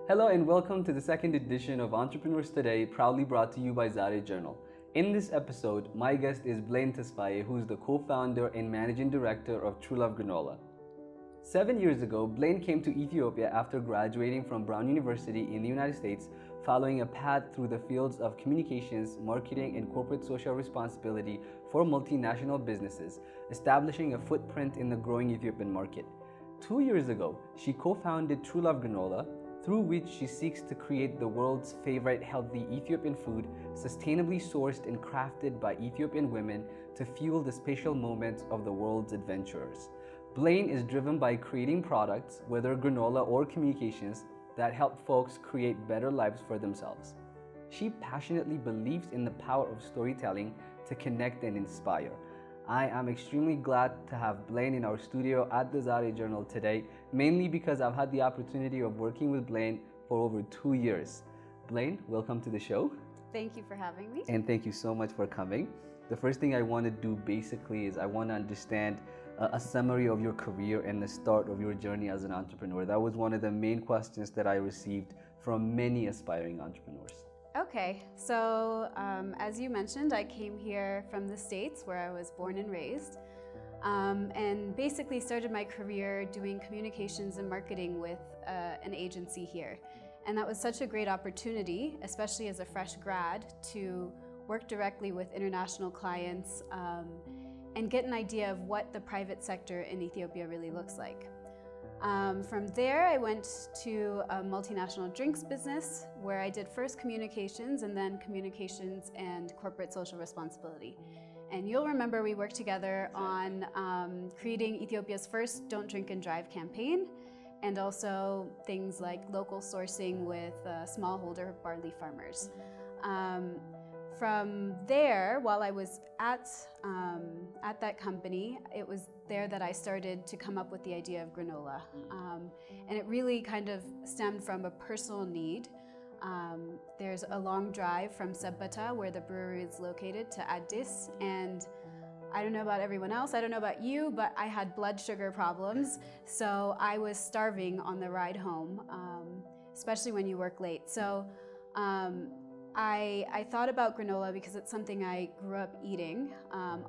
Hello and welcome to the second edition of Entrepreneurs Today, proudly brought to you by Zare Journal. In this episode, my guest is Blayne Tesfaye, who is the co-founder and managing director of TruLuv Granola. 7 years ago, Blayne came to Ethiopia after graduating from Brown University in the United States, following a path through the fields of communications, marketing, and corporate social responsibility for multinational businesses, establishing a footprint in the growing Ethiopian market. 2 years ago, she co-founded TruLuv Granola, through which she seeks to create the world's favorite healthy Ethiopian food, sustainably sourced and crafted by Ethiopian women to fuel the special moments of the world's adventurers. Blayne is driven by creating products, whether granola or communications, that help folks create better lives for themselves. She passionately believes in the power of storytelling to connect and inspire. I am extremely glad to have Blayne in our studio at the Zare Journal today, mainly because I've had the opportunity of working with Blayne for over 2 years. Blayne, welcome to the show. Thank you for having me. And thank you so much for coming. The first thing I want to do basically is I want to understand a summary of your career and the start of your journey as an entrepreneur. That was one of the main questions that I received from many aspiring entrepreneurs. Okay, so as you mentioned, I came here from the States where I was born and raised, and basically started my career doing communications and marketing with an agency here. And that was such a great opportunity, especially as a fresh grad, to work directly with international clients and get an idea of what the private sector in Ethiopia really looks like. From there, I went to a multinational drinks business where I did first communications and then communications and corporate social responsibility. And you'll remember we worked together on creating Ethiopia's first Don't Drink and Drive campaign, and also things like local sourcing with smallholder barley farmers. From there, while I was at that company, it was there that I started to come up with the idea of granola. And it really kind of stemmed from a personal need. There's a long drive from Sabata, where the brewery is located, to Addis. And I don't know about everyone else, I don't know about you, but I had blood sugar problems. So I was starving on the ride home, especially when you work late. So I thought about granola because it's something I grew up eating.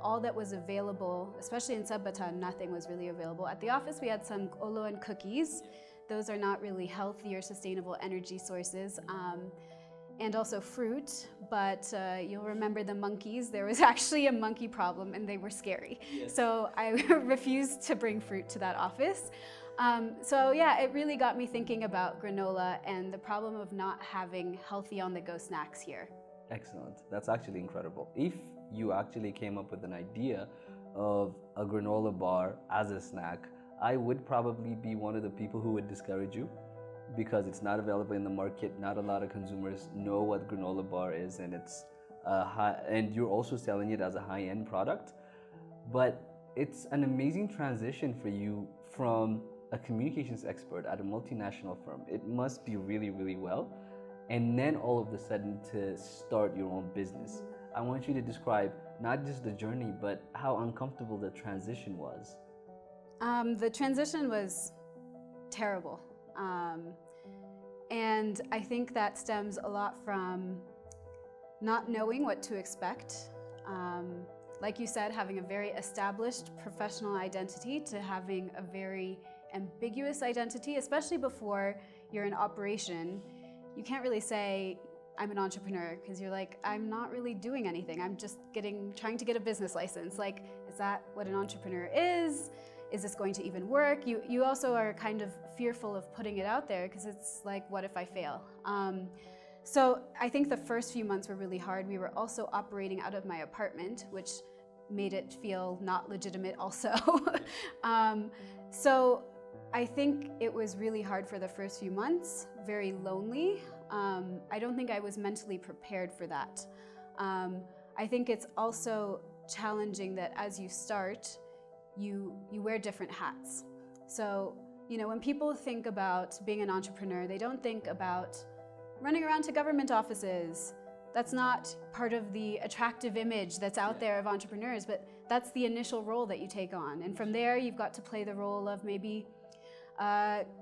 All that was available, especially in Sabata, nothing was really available. At the office, we had some olo and cookies. Those are not really healthy or sustainable energy sources. And also fruit, but you'll remember the monkeys. There was actually a monkey problem and they were scary. Yes. So I refused to bring fruit to that office. So yeah, it really got me thinking about granola and the problem of not having healthy on-the-go snacks here. Excellent. That's actually incredible. If you actually came up with an idea of a granola bar as a snack, I would probably be one of the people who would discourage you because it's not available in the market. Not a lot of consumers know what granola bar is, and it's and you're also selling it as a high-end product. But it's an amazing transition for you from a communications expert at a multinational firm. It must be really, really well. And then all of a sudden to start your own business. I want you to describe not just the journey, but how uncomfortable the transition was. The transition was terrible. And I think that stems a lot from not knowing what to expect. Like you said, having a very established professional identity to having a very ambiguous identity, especially before you're in operation. You can't really say, I'm an entrepreneur, because you're like, I'm not really doing anything. I'm just trying to get a business license. Like, is that what an entrepreneur is? Is this going to even work? You also are kind of fearful of putting it out there because it's like, what if I fail? So I think the first few months were really hard. We were also operating out of my apartment, which made it feel not legitimate also. So I think it was really hard for the first few months, very lonely. I don't think I was mentally prepared for that. I think it's also challenging that as you start, you wear different hats. So, you know, when people think about being an entrepreneur, they don't think about running around to government offices. That's not part of the attractive image that's out there of entrepreneurs, but that's the initial role that you take on. And from there, you've got to play the role of maybe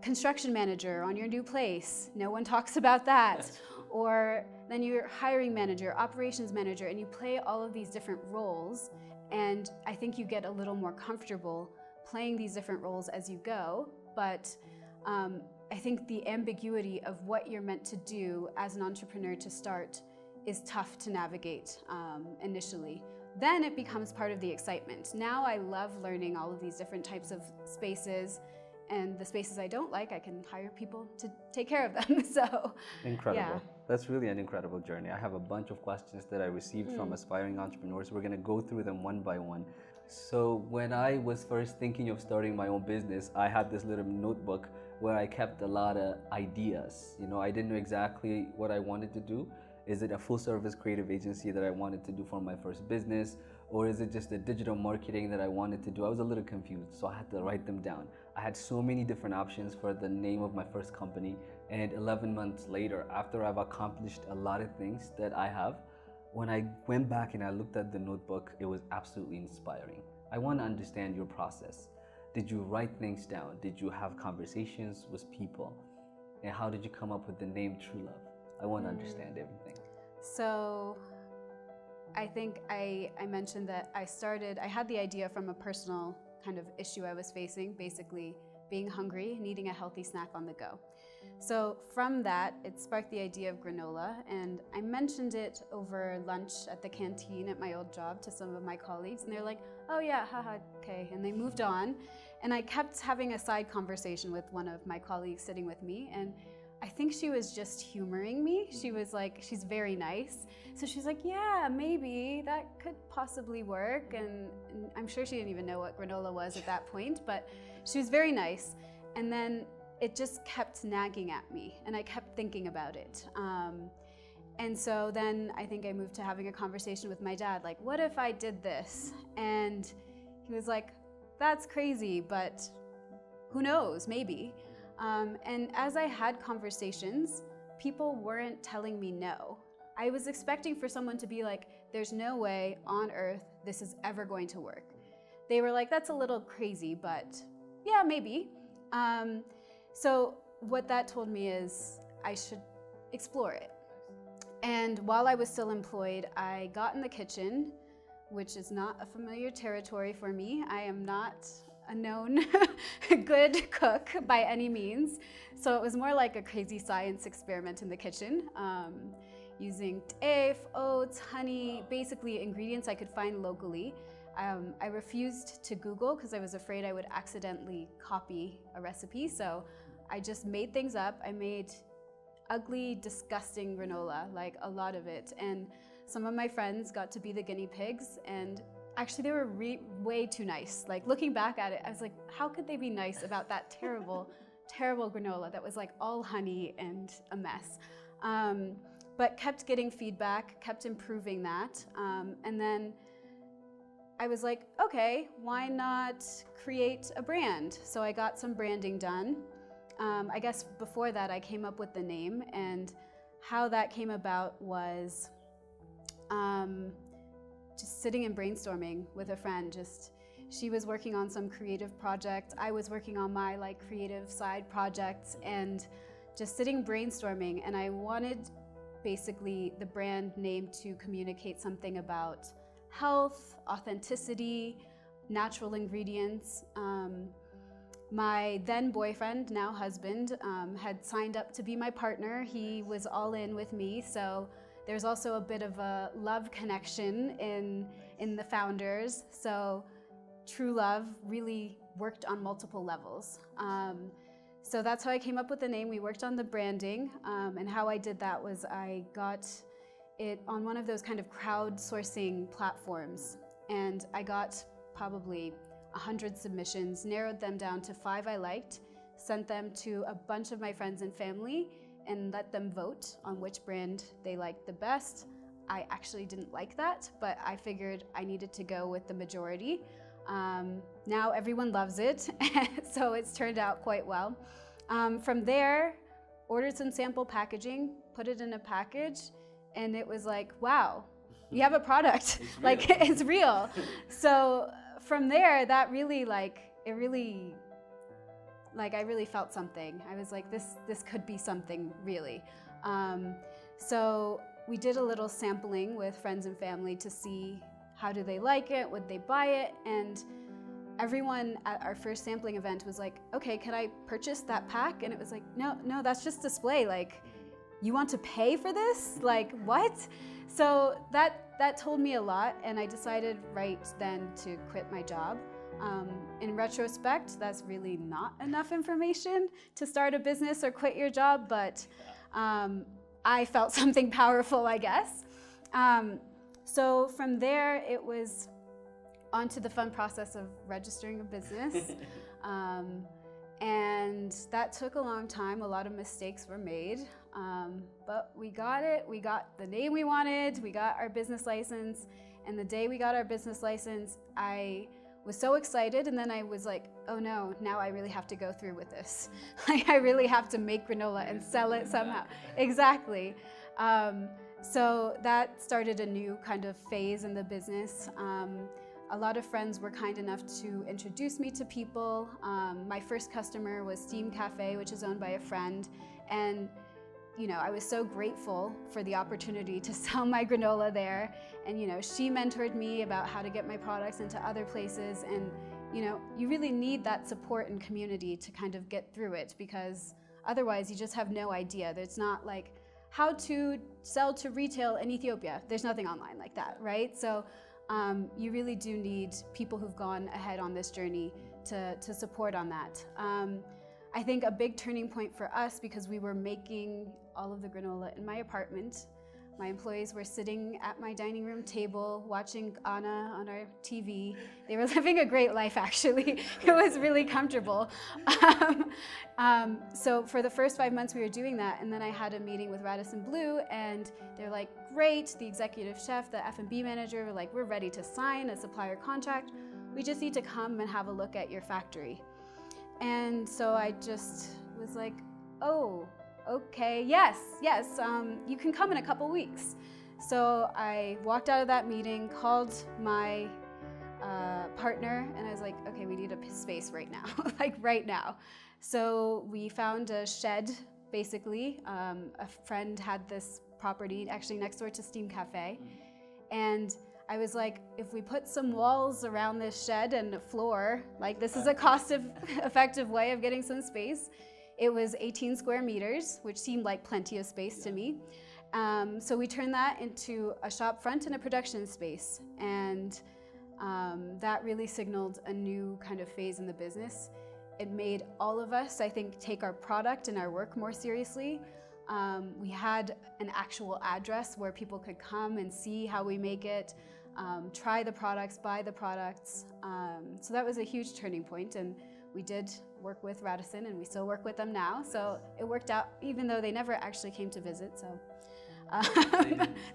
construction manager on your new place. No one talks about that. Or then you're hiring manager, operations manager, and you play all of these different roles. And I think you get a little more comfortable playing these different roles as you go. But I think the ambiguity of what you're meant to do as an entrepreneur to start is tough to navigate initially. Then it becomes part of the excitement. Now I love learning all of these different types of spaces, and the spaces I don't like, I can hire people to take care of them. So incredible. Yeah. That's really an incredible journey. I have a bunch of questions that I received from aspiring entrepreneurs. We're going to go through them one by one. So when I was first thinking of starting my own business, I had this little notebook where I kept a lot of ideas. You know, I didn't know exactly what I wanted to do. Is it a full service creative agency that I wanted to do for my first business? Or is it just a digital marketing that I wanted to do? I was a little confused, so I had to write them down. I had so many different options for the name of my first company, and 11 months later, after I've accomplished a lot of things that I have, when I went back and I looked at the notebook, it was absolutely inspiring. I want to understand your process. Did you write things down? Did you have conversations with people? And how did you come up with the name TruLuv? I want to understand everything. So I think I mentioned that I had the idea from a personal kind of issue I was facing, basically being hungry, needing a healthy snack on the go. So from that, it sparked the idea of granola, and I mentioned it over lunch at the canteen at my old job to some of my colleagues, and they're like, oh yeah, haha, okay, and they moved on. And I kept having a side conversation with one of my colleagues sitting with me, and I think she was just humoring me. She was like, she's very nice. So she's like, yeah, maybe that could possibly work. And I'm sure she didn't even know what granola was at that point, but she was very nice. And then it just kept nagging at me, and I kept thinking about it. And so then I think I moved to having a conversation with my dad, like, what if I did this? And he was like, that's crazy, but who knows, maybe. And as I had conversations, people weren't telling me no. I was expecting for someone to be like, there's no way on earth this is ever going to work. They were like, that's a little crazy, but yeah, maybe. So what that told me is I should explore it. And while I was still employed, I got in the kitchen, which is not a familiar territory for me. I am not a known good cook by any means. So it was more like a crazy science experiment in the kitchen, using teff, oats, honey, basically ingredients I could find locally. I refused to Google because I was afraid I would accidentally copy a recipe. So I just made things up. I made ugly, disgusting granola, like a lot of it. And some of my friends got to be the guinea pigs, and actually they were way too nice. Like looking back at it, I was like, how could they be nice about that terrible, terrible granola that was like all honey and a mess? But kept getting feedback, kept improving that. And then I was like, okay, why not create a brand? So I got some branding done. I guess before that I came up with the name, and how that came about was just sitting and brainstorming with a friend. She was working on some creative project, I was working on my creative side projects, and just sitting brainstorming. And I wanted basically the brand name to communicate something about health, authenticity, natural ingredients. My then boyfriend, now husband, had signed up to be my partner. He was all in with me, so there's also a bit of a love connection in the founders. So TruLuv really worked on multiple levels. So that's how I came up with the name. We worked on the branding, and how I did that was I got it on one of those kind of crowdsourcing platforms, and I got probably 100 submissions, narrowed them down to 5 I liked, sent them to a bunch of my friends and family, and let them vote on which brand they liked the best. I actually didn't like that, but I figured I needed to go with the majority. Now everyone loves it, so it's turned out quite well. From there, ordered some sample packaging, put it in a package, and it was like, wow, we have a product. It's real. So from there, that really Like, I really felt something. I was like, this could be something, really. So we did a little sampling with friends and family to see how do they like it, would they buy it, and everyone at our first sampling event was like, okay, can I purchase that pack? And it was like, no, that's just display. Like, you want to pay for this? Like, what? So that told me a lot, and I decided right then to quit my job. In retrospect, that's really not enough information to start a business or quit your job, but I felt something powerful, I guess. So from there, it was onto the fun process of registering a business. And that took a long time. A lot of mistakes were made, but we got it. We got the name we wanted. We got our business license. And the day we got our business license, I was so excited, and then I was like, oh no, now I really have to go through with this. Like, I really have to make granola and sell it somehow. Exactly. So that started a new kind of phase in the business. A lot of friends were kind enough to introduce me to people. My first customer was Steam Cafe, which is owned by a friend. And you know, I was so grateful for the opportunity to sell my granola there. And you know, she mentored me about how to get my products into other places. And you know, you really need that support and community to kind of get through it, because otherwise you just have no idea. There's not like how to sell to retail in Ethiopia. There's nothing online like that, right? So you really do need people who've gone ahead on this journey to support on that. I think a big turning point for us, because we were making all of the granola in my apartment. My employees were sitting at my dining room table watching Anna on our TV. They were living a great life, actually. It was really comfortable. So for the first 5 months we were doing that, and then I had a meeting with Radisson Blu, and they're like, great, the executive chef, the F&B manager were like, we're ready to sign a supplier contract. We just need to come and have a look at your factory. And so I just was like, oh, okay, yes, you can come in a couple weeks. So I walked out of that meeting, called my partner, and I was like, okay, we need a space right now, like right now. So we found a shed, basically. A friend had this property actually next door to Steam Cafe. And I was like, if we put some walls around this shed and a floor, like this is a cost-effective way of getting some space. It was 18 square meters, which seemed like plenty of space to me. So we turned that into a shop front and a production space. And that really signaled a new kind of phase in the business. It made all of us, I think, take our product and our work more seriously. We had an actual address where people could come and see how we make it, try the products, buy the products. So that was a huge turning point, and we did work with Radisson, and we still work with them now. So it worked out, even though they never actually came to visit. So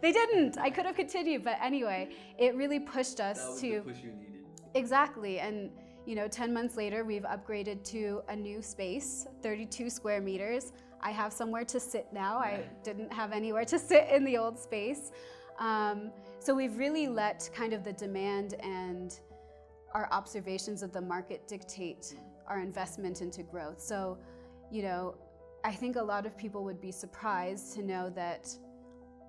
they didn't. I could have continued, but anyway, it really pushed us that was to. The push you needed. Exactly, and you know, 10 months later, we've upgraded to a new space, 32 square meters. I have somewhere to sit now. I didn't have anywhere to sit in the old space. So we've really let kind of the demand and our observations of the market dictate our investment into growth. So, you know, I think a lot of people would be surprised to know that,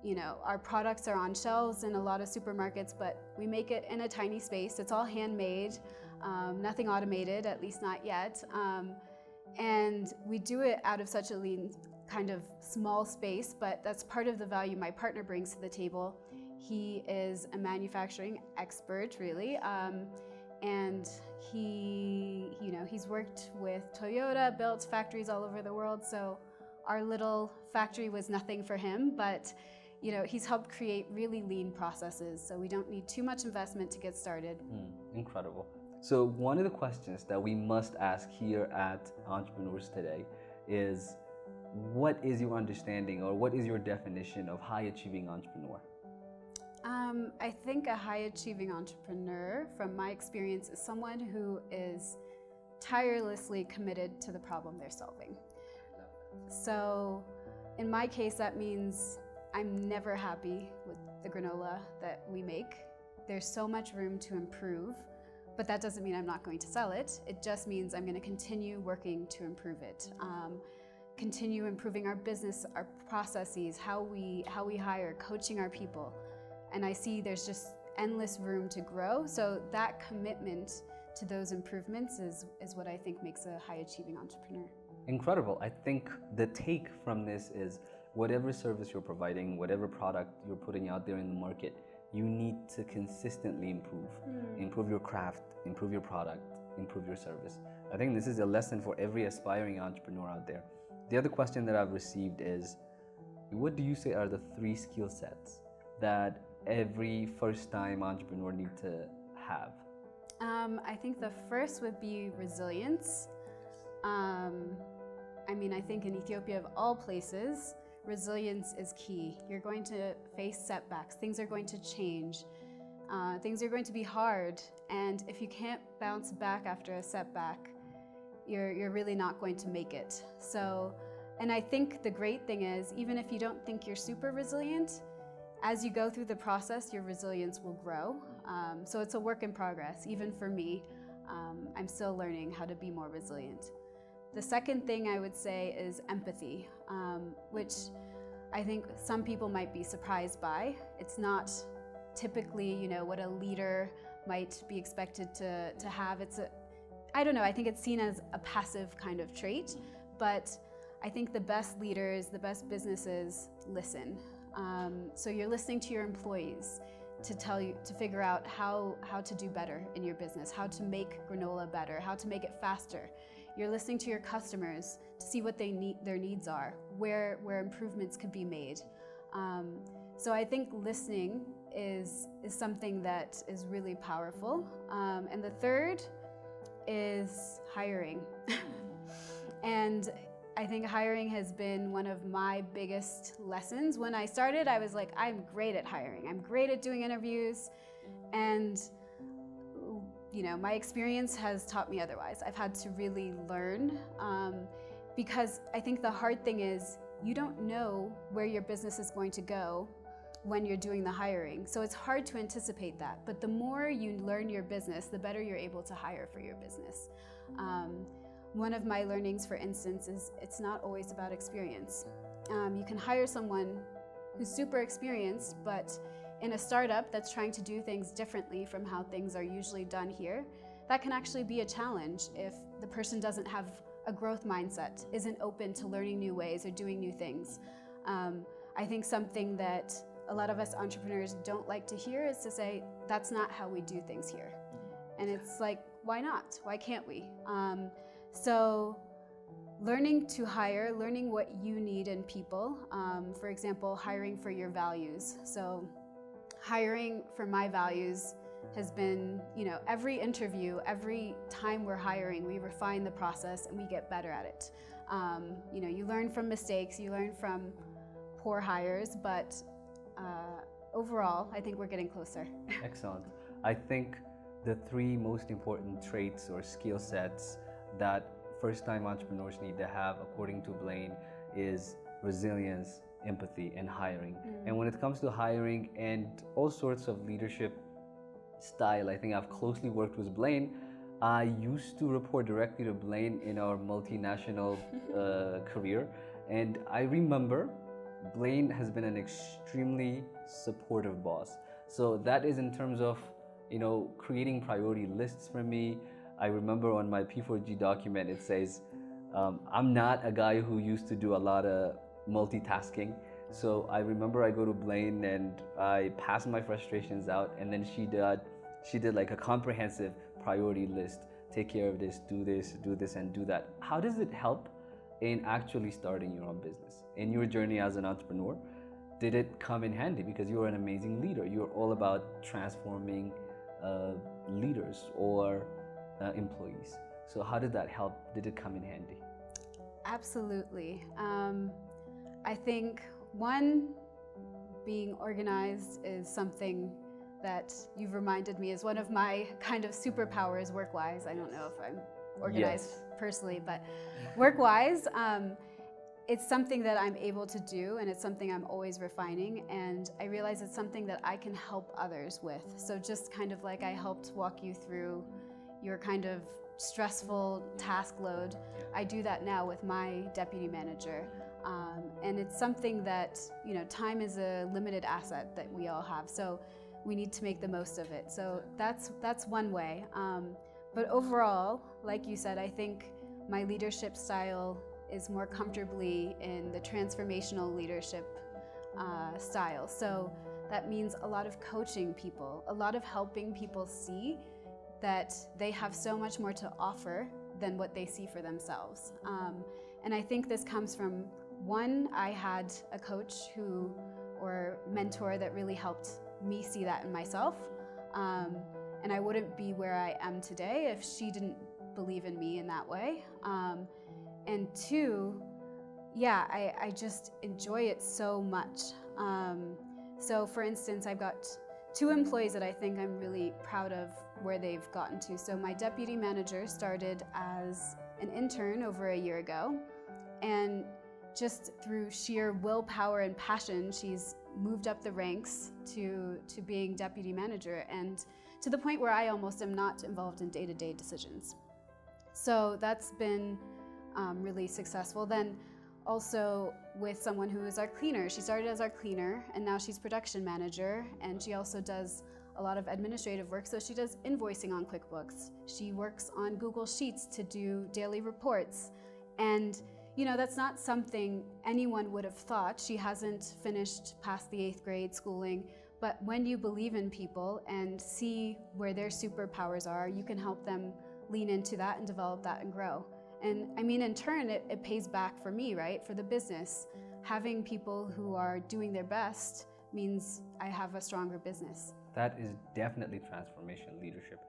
you know, our products are on shelves in a lot of supermarkets, but we make it in a tiny space. It's all handmade, nothing automated, at least not yet. And we do it out of such a lean kind of small space, but that's part of the value my partner brings to the table. He is a manufacturing expert, really, and he, you know, he's worked with Toyota, built factories all over the world, so our little factory was nothing for him, but you know, he's helped create really lean processes, so we don't need too much investment to get started. Incredible. So one of the questions that we must ask here at Entrepreneurs Today is, what is your understanding, or what is your definition of high-achieving entrepreneur? I think a high-achieving entrepreneur, from my experience, is someone who is tirelessly committed to the problem they're solving. So in my case, that means I'm never happy with the granola that we make. There's so much room to improve, but that doesn't mean I'm not going to sell it. It just means I'm going to continue working to improve it. Continue improving our business, our processes, how we hire, coaching our people. And I see there's just endless room to grow. So that commitment to those improvements is what I think makes a high-achieving entrepreneur. Incredible. I think the take from this is whatever service you're providing, whatever product you're putting out there in the market, you need to consistently improve. Improve your craft, improve your product, improve your service. I think this is a lesson for every aspiring entrepreneur out there. The other question that I've received is, what do you say are the 3 skill sets that every first-time entrepreneur need to have? I think the first would be resilience. I think in Ethiopia, of all places, resilience is key. You're going to face setbacks. Things are going to change. Things are going to be hard. And if you can't bounce back after a setback, you're really not going to make it. So, and I think the great thing is, even if you don't think you're super resilient, as you go through the process, your resilience will grow. So it's a work in progress. Even for me, I'm still learning how to be more resilient. The second thing I would say is empathy, which I think some people might be surprised by. It's not typically, what a leader might be expected to have. I don't know, I think it's seen as a passive kind of trait, but I think the best leaders, the best businesses listen. So you're listening to your employees to figure out how to do better in your business, how to make granola better, how to make it faster. You're listening to your customers to see what their needs are, where improvements could be made. So I think listening is something that is really powerful. And the third is hiring. And I think hiring has been one of my biggest lessons. When I started, I was like, I'm great at hiring. I'm great at doing interviews. And my experience has taught me otherwise. I've had to really learn because I think the hard thing is you don't know where your business is going to go when you're doing the hiring. So it's hard to anticipate that. But the more you learn your business, the better you're able to hire for your business. One of my learnings, for instance, is it's not always about experience. You can hire someone who's super experienced, but in a startup that's trying to do things differently from how things are usually done here, that can actually be a challenge if the person doesn't have a growth mindset, isn't open to learning new ways or doing new things. I think something that a lot of us entrepreneurs don't like to hear is to say, that's not how we do things here. And it's like, why not? Why can't we? So learning to hire, learning what you need in people. For example, hiring for your values. So hiring for my values has been, every interview, every time we're hiring, we refine the process and we get better at it. You learn from mistakes, you learn from poor hires, but overall, I think we're getting closer. Excellent. I think the 3 most important traits or skill sets that first-time entrepreneurs need to have, according to Blayne, is resilience, empathy, and hiring. And when it comes to hiring and all sorts of leadership style, I think I've closely worked with Blayne. I used to report directly to Blayne in our multinational career, and I remember Blayne has been an extremely supportive boss. So that is in terms of creating priority lists for me. I remember on my P4G document it says, I'm not a guy who used to do a lot of multitasking. So I remember I go to Blayne and I pass my frustrations out, and then she did like a comprehensive priority list. Take care of this, do this, and do that. How does it help in actually starting your own business? In your journey as an entrepreneur, did it come in handy? Because you're an amazing leader. You're all about transforming leaders or employees. So how did that help? Did it come in handy? Absolutely. I think being organized is something that you've reminded me is one of my kind of superpowers work-wise. I don't know if I'm organized personally, but work-wise, it's something that I'm able to do, and it's something I'm always refining, and I realize it's something that I can help others with. So just kind of like I helped walk you through your kind of stressful task load. I do that now with my deputy manager. And it's something that, time is a limited asset that we all have. So we need to make the most of it. So that's one way. But overall, like you said, I think my leadership style is more comfortably in the transformational leadership style. So that means a lot of coaching people, a lot of helping people see that they have so much more to offer than what they see for themselves. And I think this comes from, one, I had a coach or mentor that really helped me see that in myself. And I wouldn't be where I am today if she didn't believe in me in that way. And two, I just enjoy it so much. So for instance, I've got 2 employees that I think I'm really proud of where they've gotten to. So my deputy manager started as an intern over a year ago, and just through sheer willpower and passion, she's moved up the ranks to being deputy manager, and to the point where I almost am not involved in day-to-day decisions. So that's been really successful. Then also with someone who is our cleaner. She started as our cleaner, and now she's production manager, and she also does a lot of administrative work. So she does invoicing on QuickBooks. She works on Google Sheets to do daily reports. And that's not something anyone would have thought. She hasn't finished past the 8th grade schooling, but when you believe in people and see where their superpowers are, you can help them lean into that and develop that and grow. And I mean, in turn, it pays back for me, right? For the business. Having people who are doing their best means I have a stronger business. That is definitely transformational leadership.